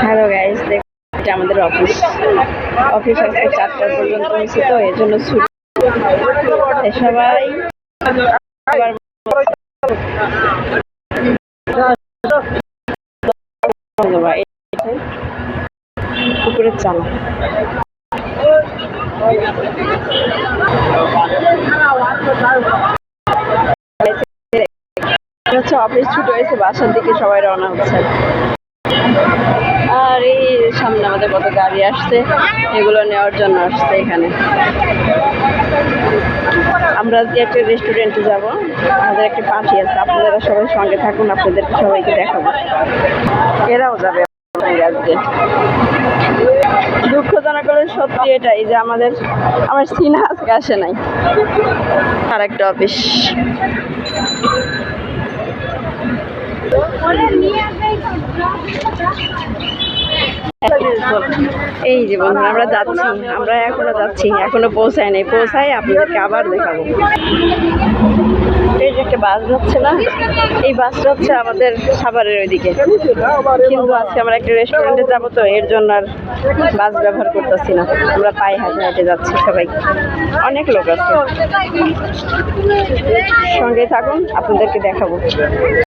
Hello guys, দেখতে আমাদের office আজকে 4টা পর্যন্ত হয়েছে, তো এর জন্য সবাই আবার পুকুরের চালা হচ্ছে। অফিস ছুটি হয়েছে, বাসার দিকে সবাই রওনা হচ্ছে। আর এই সামনে আমাদের কত গাড়ি আসছে, এগুলো নেওয়ার জন্য আসছে এখানে। আমরা আজকে একটা রেস্টুরেন্টে যাব, আমাদের একটা পার্টি আছে। আপনারা সবাই সঙ্গে থাকুন, আপনাদেরকে সবাইকে দেখাবো। এরাও যাবে আজকে। দুঃখজনক করে সত্যি এটাই যে আমার সিনা আজকে আসে নাই। আর একটা অফিস, এই যে বন্ধুরা আমরা এখনো যাচ্ছি, এখনো পৌঁছায় নাই। পৌঁছায় আপনাদেরকে আবার দেখাবো। এই যে একটা বাস যাচ্ছে না, এই বাসটা হচ্ছে আমাদের সাভারের ওইদিকে, কিন্তু আজকে আমরা একটা রেস্টুরেন্টে যাবো, তো এর জন্য আর বাস ব্যবহার করতেছি না। আমরা পায়ে হাঁটে হাঁটে যাচ্ছি, সবাই অনেক লোক আছে। সঙ্গে থাকুন, আপনাদেরকে দেখাবো।